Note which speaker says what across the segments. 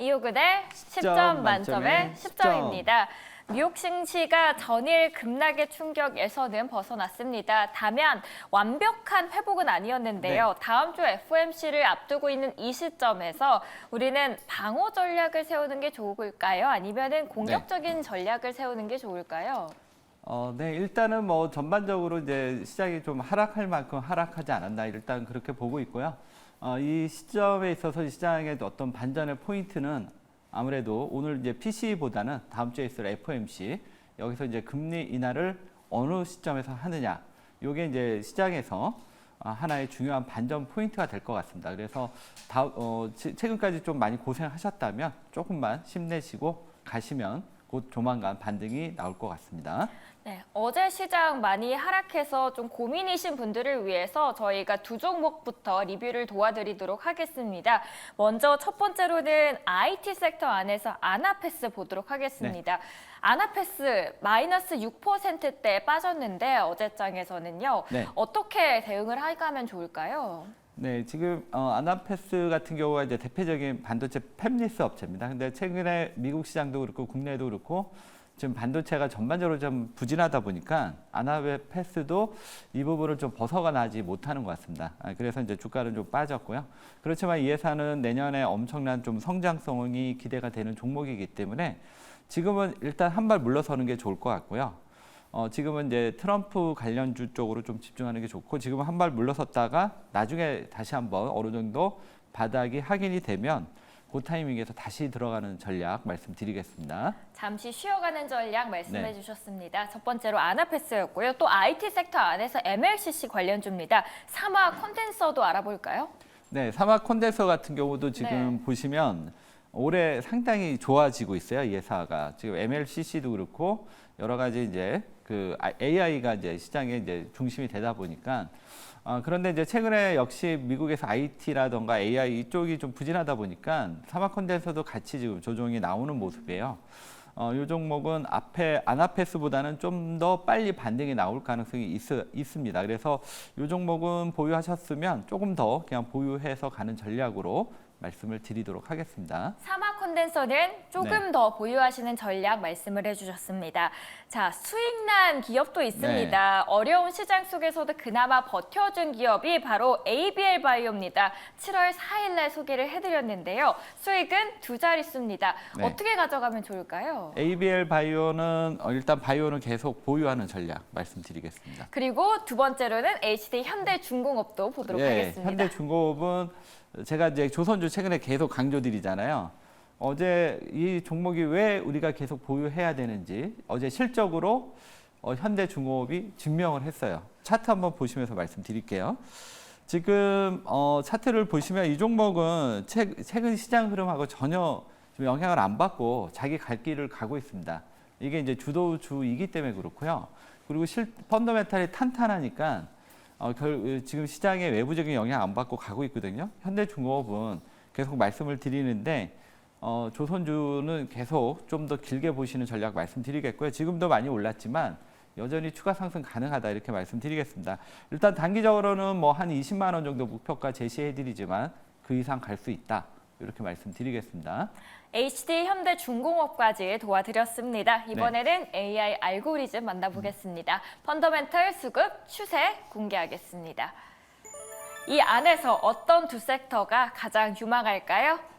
Speaker 1: 이호근의 10점 만점에 10점입니다. 뉴욕 증시가 전일 급락의 충격에서는 벗어났습니다. 다만 완벽한 회복은 아니었는데요. 다음 주 FOMC를 앞두고 있는 이 시점에서 우리는 방어 전략을 세우는 게 좋을까요? 아니면은 공격적인 전략을 세우는 게 좋을까요?
Speaker 2: 네, 일단은 뭐 전반적으로 이제 시장이 좀 하락할 만큼 하락하지 않았나 일단 그렇게 보고 있고요. 이 시점에 있어서 시장의 어떤 반전의 포인트는 아무래도 오늘 이제 PC보다는 다음 주에 있을 FOMC 여기서 이제 금리 인하를 어느 시점에서 하느냐. 이게 이제 시장에서 하나의 중요한 반전 포인트가 될 것 같습니다. 그래서 최근까지 좀 많이 고생하셨다면 조금만 힘내시고 가시면 곧 조만간 반등이 나올 것 같습니다.
Speaker 1: 네, 어제 시장 많이 하락해서 좀 고민이신 분들을 위해서 저희가 두 종목부터 리뷰를 도와드리도록 하겠습니다. 먼저 첫 번째로는 IT 섹터 안에서 아나페스 보도록 하겠습니다. 네. 아나페스 마이너스 6%대 빠졌는데 어제장에서는요. 네. 어떻게 대응을 하면 좋을까요?
Speaker 2: 네, 지금 아나페스 같은 경우가 이제 대표적인 반도체 팹리스 업체입니다. 근데 최근에 미국 시장도 그렇고 국내도 그렇고 지금 반도체가 전반적으로 좀 부진하다 보니까 아나페스도 이 부분을 좀 벗어나지 못하는 것 같습니다. 그래서 이제 주가는 좀 빠졌고요. 그렇지만 이 회사는 내년에 엄청난 좀 성장성이 기대가 되는 종목이기 때문에 지금은 일단 한 발 물러서는 게 좋을 것 같고요. 지금은 이제 트럼프 관련주 쪽으로 좀 집중하는 게 좋고 지금은 한 발 물러섰다가 나중에 다시 한번 어느 정도 바닥이 확인이 되면 그 타이밍에서 다시 들어가는 전략 말씀드리겠습니다.
Speaker 1: 잠시 쉬어가는 전략 말씀해 주셨습니다. 첫 번째로 아나페스였고요. 또 IT 섹터 안에서 MLCC 관련주입니다. 사마 콘덴서도 알아볼까요?
Speaker 2: 네, 사마 콘덴서 같은 경우도 지금 보시면 올해 상당히 좋아지고 있어요. 이 회사가 지금 MLCC도 그렇고 여러 가지 이제 그 AI가 이제 시장에 이제 중심이 되다 보니까 그런데 이제 최근에 역시 미국에서 IT라던가 AI 이쪽이 좀 부진하다 보니까 사마 콘덴서도 같이 지금 조정이 나오는 모습이에요. 이 종목은 앞에 아나페스보다는 좀 더 빨리 반등이 나올 가능성이 있습니다. 그래서 이 종목은 보유하셨으면 조금 더 그냥 보유해서 가는 전략으로 말씀을 드리도록 하겠습니다.
Speaker 1: 사마 콘덴서는 조금 더 보유하시는 전략 말씀을 해주셨습니다. 자, 수익난 기업도 있습니다. 어려운 시장 속에서도 그나마 버텨준 기업이 바로 ABL 바이오입니다. 7월 4일 날 소개를 해드렸는데요. 수익은 두 자릿수입니다. 어떻게 가져가면 좋을까요?
Speaker 2: ABL 바이오는 일단 바이오는 계속 보유하는 전략 말씀드리겠습니다.
Speaker 1: 그리고 두 번째로는 HD 현대중공업도 보도록 하겠습니다.
Speaker 2: 현대중공업은 제가 이제 조선주 최근에 계속 강조드리잖아요. 어제 이 종목이 왜 우리가 계속 보유해야 되는지 어제 실적으로 현대중공업이 증명을 했어요. 차트 한번 보시면서 말씀드릴게요. 지금 차트를 보시면 이 종목은 최근 시장 흐름하고 전혀 영향을 안 받고 자기 갈 길을 가고 있습니다. 이게 이제 주도주이기 때문에 그렇고요. 그리고 펀더멘탈이 탄탄하니까 지금 시장에 외부적인 영향 안 받고 가고 있거든요. 현대중공업은 계속 말씀을 드리는데 조선주는 계속 좀 더 길게 보시는 전략 말씀드리겠고요. 지금도 많이 올랐지만 여전히 추가 상승 가능하다 이렇게 말씀드리겠습니다. 일단 단기적으로는 뭐 한 20만 원 정도 목표가 제시해드리지만 그 이상 갈 수 있다 이렇게 말씀드리겠습니다.
Speaker 1: HD 현대중공업까지 도와드렸습니다. 이번에는 AI 알고리즘 만나보겠습니다. 펀더멘털 수급 추세 공개하겠습니다. 이 안에서 어떤 두 섹터가 가장 유망할까요?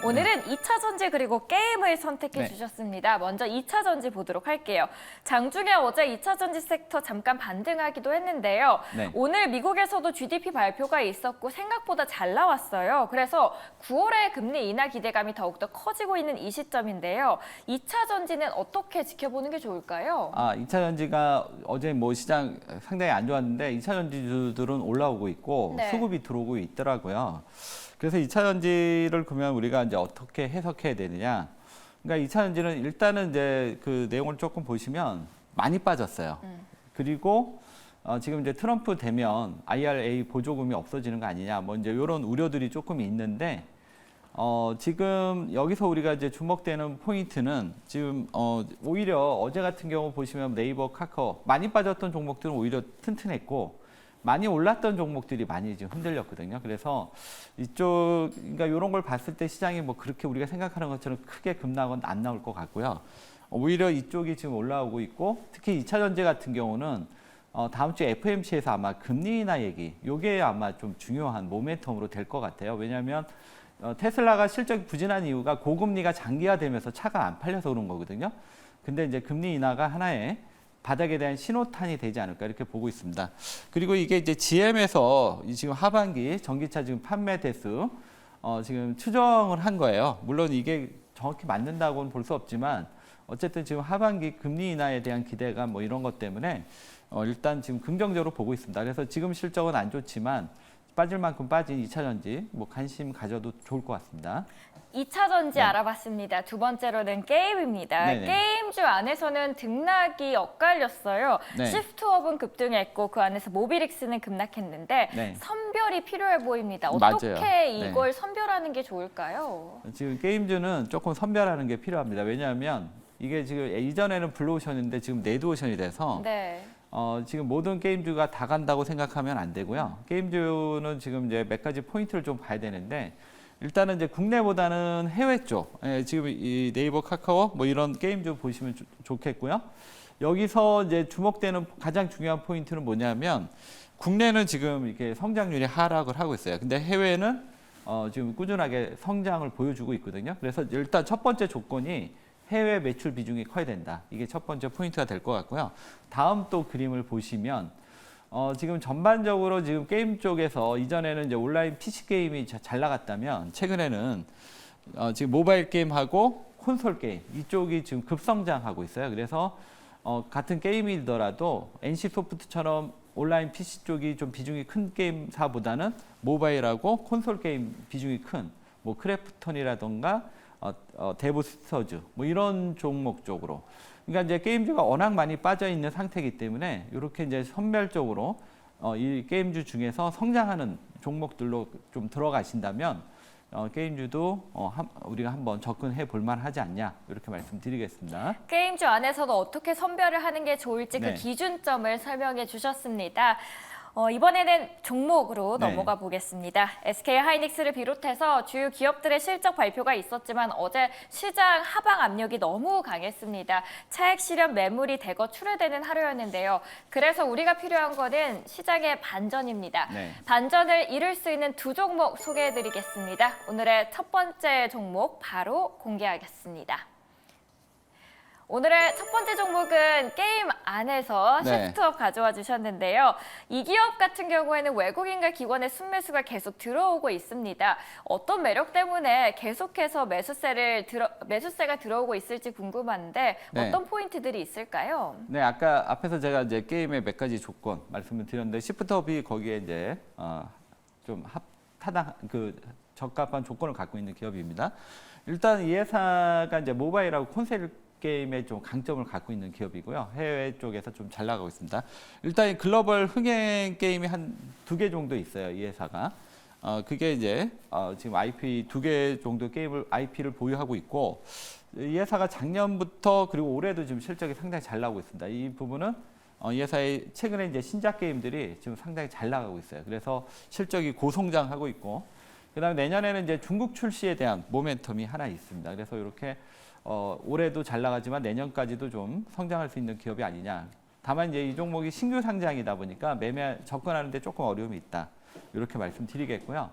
Speaker 1: 오늘은 2차 전지 그리고 게임을 선택해 주셨습니다. 먼저 2차 전지 보도록 할게요. 장중에 어제 2차 전지 섹터 잠깐 반등하기도 했는데요. 오늘 미국에서도 GDP 발표가 있었고 생각보다 잘 나왔어요. 그래서 9월에 금리 인하 기대감이 더욱더 커지고 있는 이 시점인데요. 2차 전지는 어떻게 지켜보는 게 좋을까요?
Speaker 2: 2차 전지가 어제 뭐 시장 상당히 안 좋았는데 2차 전지주들은 올라오고 있고 수급이 들어오고 있더라고요. 그래서 2차 전지를 그러면 우리가 이제 어떻게 해석해야 되느냐? 그러니까 2차 전지는 일단은 이제 그 내용을 조금 보시면 많이 빠졌어요. 그리고 지금 이제 트럼프 되면 IRA 보조금이 없어지는 거 아니냐? 뭐 이제 이런 우려들이 조금 있는데 지금 여기서 우리가 이제 주목되는 포인트는 지금 오히려 어제 같은 경우 보시면 네이버, 카카오 많이 빠졌던 종목들은 오히려 튼튼했고 많이 올랐던 종목들이 많이 지금 흔들렸거든요. 그래서 이쪽, 그러니까 이런 걸 봤을 때 시장이 뭐 그렇게 우리가 생각하는 것처럼 크게 급락은 안 나올 것 같고요. 오히려 이쪽이 지금 올라오고 있고, 특히 2차 전지 같은 경우는 다음 주 FOMC에서 아마 금리 인하 얘기, 요게 아마 좀 중요한 모멘텀으로 될 것 같아요. 왜냐하면 테슬라가 실적이 부진한 이유가 고금리가 장기화되면서 차가 안 팔려서 그런 거거든요. 근데 이제 금리 인하가 하나의 바닥에 대한 신호탄이 되지 않을까 이렇게 보고 있습니다. 그리고 이게 이제 GM에서 지금 하반기 전기차 지금 판매 대수 지금 추정을 한 거예요. 물론 이게 정확히 맞는다고는 볼 수 없지만 어쨌든 지금 하반기 금리 인하에 대한 기대감 뭐 이런 것 때문에 일단 지금 긍정적으로 보고 있습니다. 그래서 지금 실적은 안 좋지만 빠질 만큼 빠진 2차 전지 뭐 관심 가져도 좋을 것 같습니다.
Speaker 1: 2차 전지
Speaker 2: 네.
Speaker 1: 알아봤습니다. 두 번째로는 게임입니다.
Speaker 2: 네네.
Speaker 1: 게임주 안에서는 등락이 엇갈렸어요.
Speaker 2: 네.
Speaker 1: 시프트업은 급등했고 그 안에서 모비릭스는 급락했는데
Speaker 2: 네.
Speaker 1: 선별이 필요해 보입니다.
Speaker 2: 맞아요.
Speaker 1: 어떻게
Speaker 2: 네.
Speaker 1: 이걸 선별하는 게 좋을까요?
Speaker 2: 지금 게임주는 조금 선별하는 게 필요합니다. 왜냐하면 이게 지금 이전에는 블루오션인데 지금 레드오션이 돼서
Speaker 1: 네.
Speaker 2: 지금 모든 게임주가 다 간다고 생각하면 안 되고요. 게임주는 지금 이제 몇 가지 포인트를 좀 봐야 되는데 일단은 이제 국내보다는 해외 쪽, 지금 이 네이버, 카카오 뭐 이런 게임주 보시면 좋겠고요. 여기서 이제 주목되는 가장 중요한 포인트는 뭐냐면 국내는 지금 이렇게 성장률이 하락을 하고 있어요. 근데 해외는 지금 꾸준하게 성장을 보여주고 있거든요. 그래서 일단 첫 번째 조건이 해외 매출 비중이 커야 된다. 이게 첫 번째 포인트가 될 것 같고요. 다음 또 그림을 보시면 지금 전반적으로 지금 게임 쪽에서 이전에는 이제 온라인 PC 게임이 잘 나갔다면 최근에는 지금 모바일 게임하고 콘솔 게임 이쪽이 지금 급성장하고 있어요. 그래서 같은 게임이더라도 NC소프트처럼 온라인 PC 쪽이 좀 비중이 큰 게임사보다는 모바일하고 콘솔 게임 비중이 큰 뭐 크래프톤이라던가 데브스터즈 뭐 이런 종목 쪽으로 그러니까 이제 게임주가 워낙 많이 빠져 있는 상태이기 때문에 이렇게 이제 선별적으로 이 게임주 중에서 성장하는 종목들로 좀 들어가신다면 게임주도 우리가 한번 접근해 볼 만하지 않냐 이렇게 말씀드리겠습니다.
Speaker 1: 게임주 안에서도 어떻게 선별을 하는 게 좋을지
Speaker 2: 네.
Speaker 1: 그 기준점을 설명해 주셨습니다. 이번에는 종목으로
Speaker 2: 네.
Speaker 1: 넘어가 보겠습니다. SK하이닉스를 비롯해서 주요 기업들의 실적 발표가 있었지만 어제 시장 하방 압력이 너무 강했습니다. 차익 실현 매물이 대거 출회되는 하루였는데요. 그래서 우리가 필요한 거는 시장의 반전입니다.
Speaker 2: 네.
Speaker 1: 반전을 이룰 수 있는 두 종목 소개해드리겠습니다. 오늘의 첫 번째 종목 바로 공개하겠습니다. 오늘의 첫 번째 종목은 게임 안에서
Speaker 2: 네.
Speaker 1: 시프트업 가져와 주셨는데요. 이 기업 같은 경우에는 외국인과 기관의 순매수가 계속 들어오고 있습니다. 어떤 매력 때문에 계속해서 매수세가 들어오고 있을지 궁금한데
Speaker 2: 네.
Speaker 1: 어떤 포인트들이 있을까요?
Speaker 2: 네, 아까 앞에서 제가 이제 게임의 몇 가지 조건 말씀을 드렸는데 시프트업이 거기에 이제 좀 타당 적합한 조건을 갖고 있는 기업입니다. 일단 이 회사가 이제 모바일하고 콘솔 게임의 좀 강점을 갖고 있는 기업이고요. 해외 쪽에서 좀 잘 나가고 있습니다. 일단 이 글로벌 흥행 게임이 한 2개 정도 있어요. 이 회사가. 그게 이제 지금 IP 2개 정도 IP를 보유하고 있고 이 회사가 작년부터 그리고 올해도 지금 실적이 상당히 잘 나오고 있습니다. 이 부분은 이 회사의 최근에 이제 신작 게임들이 지금 상당히 잘 나가고 있어요. 그래서 실적이 고성장하고 있고 그다음에 내년에는 이제 중국 출시에 대한 모멘텀이 하나 있습니다. 그래서 이렇게 올해도 잘 나가지만 내년까지도 좀 성장할 수 있는 기업이 아니냐. 다만 이제 이 종목이 신규 상장이다 보니까 접근하는데 조금 어려움이 있다. 이렇게 말씀드리겠고요.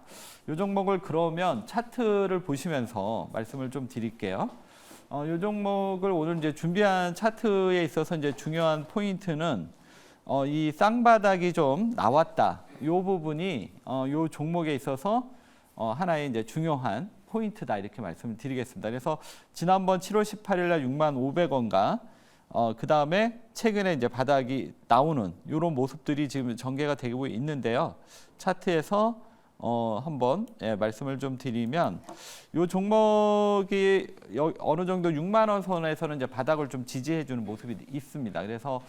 Speaker 2: 이 종목을 그러면 차트를 보시면서 말씀을 좀 드릴게요. 이 종목을 오늘 이제 준비한 차트에 있어서 이제 중요한 포인트는 이 쌍바닥이 좀 나왔다. 이 부분이 이 종목에 있어서 하나의 이제 중요한 포인트다 이렇게 말씀을 드리겠습니다. 그래서 지난번 7월 18일 날 6,500원과 그 다음에 최근에 이제 바닥이 나오는 이런 모습들이 지금 전개가 되고 있는데요. 차트에서 한번 말씀을 좀 드리면 이 종목이 어느 정도 6만 원 선에서는 이제 바닥을 좀 지지해주는 모습이 있습니다. 그래서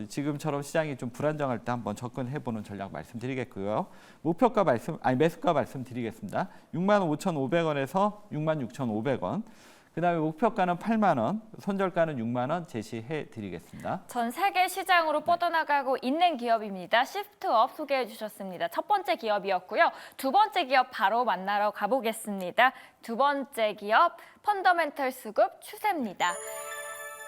Speaker 2: 지금처럼 시장이 좀 불안정할 때 한번 접근해보는 전략 말씀드리겠고요. 매수가 말씀드리겠습니다. 65,500원에서 66,500원. 그다음에 목표가는 8만 원, 손절가는 6만 원 제시해 드리겠습니다.
Speaker 1: 전 세계 시장으로 뻗어나가고 있는 기업입니다. 시프트업 소개해 주셨습니다. 첫 번째 기업이었고요. 두 번째 기업 바로 만나러 가보겠습니다. 두 번째 기업 펀더멘털 수급 추세입니다.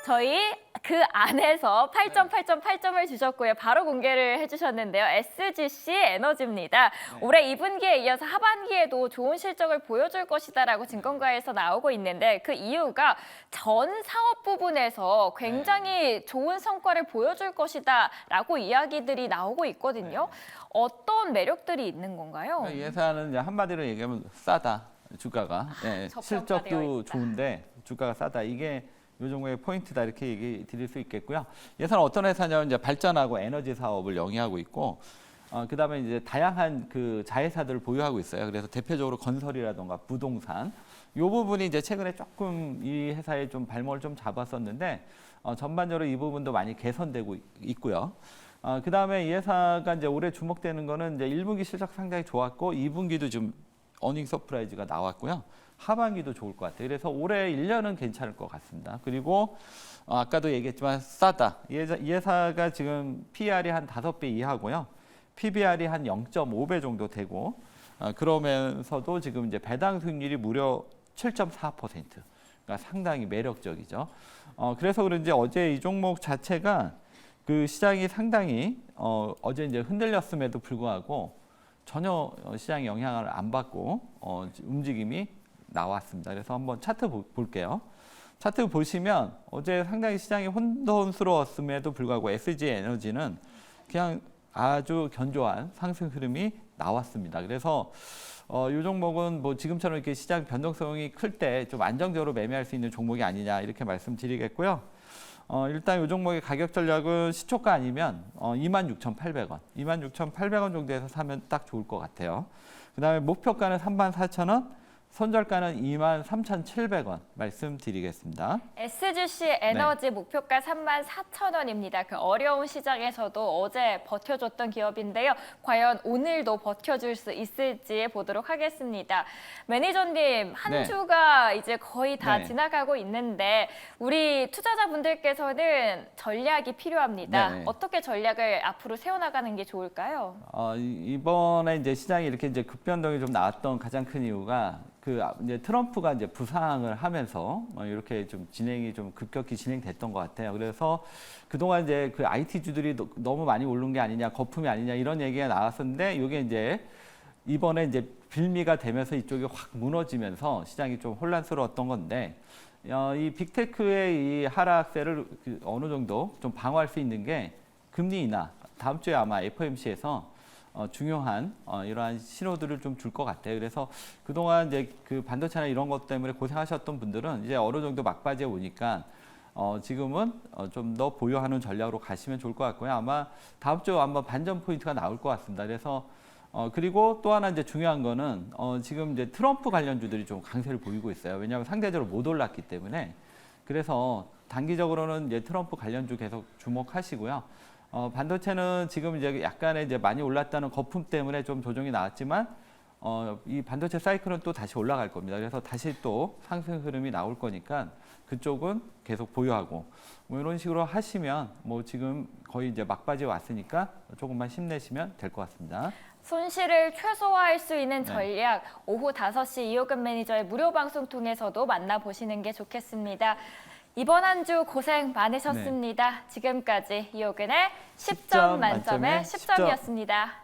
Speaker 1: 저희 그 안에서 8점을 주셨고요. 바로 공개를 해주셨는데요. SGC 에너지입니다. 올해 2분기에 이어서 하반기에도 좋은 실적을 보여줄 것이다라고 증권가에서 나오고 있는데 그 이유가 전 사업 부분에서 굉장히 좋은 성과를 보여줄 것이다라고 이야기들이 나오고 있거든요. 어떤 매력들이 있는 건가요?
Speaker 2: 예산은 이제 한마디로 얘기하면 싸다, 주가가.
Speaker 1: 저평가되어
Speaker 2: 실적도
Speaker 1: 있다.
Speaker 2: 좋은데 주가가 싸다. 이게 요 종목의 포인트다 이렇게 얘기 드릴 수 있겠고요. 예산은 어떤 회사냐면 이제 발전하고 에너지 사업을 영위하고 있고, 그다음에 이제 다양한 그 자회사들을 보유하고 있어요. 그래서 대표적으로 건설이라든가 부동산 요 부분이 이제 최근에 조금 이 회사에 좀 발목을 좀 잡았었는데 전반적으로 이 부분도 많이 개선되고 있고요. 그다음에 이 회사가 이제 올해 주목되는 거는 이제 1분기 실적 상당히 좋았고 2분기도 좀 어닝 서프라이즈가 나왔고요. 하반기도 좋을 것 같아요. 그래서 올해 1년은 괜찮을 것 같습니다. 그리고 아까도 얘기했지만 싸다. 이 회사가 지금 PR이 한 5배 이하고요. PBR이 한 0.5배 정도 되고 그러면서도 지금 이제 배당 수익률이 무려 7.4%. 그러니까 상당히 매력적이죠. 그래서 그런지 어제 이 종목 자체가 그 시장이 상당히 어제 이제 흔들렸음에도 불구하고 전혀 시장 영향을 안 받고 움직임이 나왔습니다. 그래서 한번 차트 볼게요. 차트 보시면 어제 상당히 시장이 혼돈스러웠음에도 불구하고 SG 에너지는 그냥 아주 견조한 상승 흐름이 나왔습니다. 그래서 이 종목은 뭐 지금처럼 이렇게 시장 변동성이 클 때 좀 안정적으로 매매할 수 있는 종목이 아니냐 이렇게 말씀드리겠고요. 일단 이 종목의 가격 전략은 시초가 아니면 26,800원, 26,800원 정도에서 사면 딱 좋을 것 같아요. 그다음에 목표가는 34,000원, 손절가는 23,700원 말씀드리겠습니다.
Speaker 1: SGC 에너지 목표가 34,000원입니다. 그 어려운 시장에서도 어제 버텨줬던 기업인데요. 과연 오늘도 버텨줄 수 있을지 보도록 하겠습니다. 매니저님, 한
Speaker 2: 네.
Speaker 1: 주가 이제 거의 다
Speaker 2: 네.
Speaker 1: 지나가고 있는데 우리 투자자분들께서는 전략이 필요합니다.
Speaker 2: 네.
Speaker 1: 어떻게 전략을 앞으로 세워나가는 게 좋을까요?
Speaker 2: 이번에 이제 시장이 이렇게 이제 급변동이 좀 나왔던 가장 큰 이유가 그 이제 트럼프가 이제 부상을 하면서 이렇게 좀 진행이 좀 급격히 진행됐던 것 같아요. 그래서 그동안 이제 그 IT 주들이 너무 많이 오른 게 아니냐, 거품이 아니냐 이런 얘기가 나왔었는데 이게 이제 이번에 이제 빌미가 되면서 이쪽이 확 무너지면서 시장이 좀 혼란스러웠던 건데 이 빅테크의 이 하락세를 어느 정도 좀 방어할 수 있는 게 금리 인하 다음 주에 아마 FOMC에서 중요한 이러한 신호들을 좀 줄 것 같아요. 그래서 그동안 이제 그 반도체나 이런 것 때문에 고생하셨던 분들은 이제 어느 정도 막바지에 오니까 지금은 좀 더 보유하는 전략으로 가시면 좋을 것 같고요. 아마 다음 주 한번 반전 포인트가 나올 것 같습니다. 그래서 그리고 또 하나 이제 중요한 거는 지금 이제 트럼프 관련주들이 좀 강세를 보이고 있어요. 왜냐하면 상대적으로 못 올랐기 때문에. 그래서 단기적으로는 이제 트럼프 관련주 계속 주목하시고요. 반도체는 지금 이제 약간의 이제 많이 올랐다는 거품 때문에 좀 조정이 나왔지만 이 반도체 사이클은 또 다시 올라갈 겁니다. 그래서 다시 또 상승 흐름이 나올 거니까 그쪽은 계속 보유하고 뭐 이런 식으로 하시면 뭐 지금 거의 이제 막바지에 왔으니까 조금만 힘내시면 될 것 같습니다.
Speaker 1: 손실을 최소화할 수 있는
Speaker 2: 네.
Speaker 1: 전략, 오후 5시 이호근 매니저의 무료 방송 통해서도 만나보시는 게 좋겠습니다. 이번 한 주 고생 많으셨습니다. 지금까지 이호근의 10점 만점에 10점이었습니다.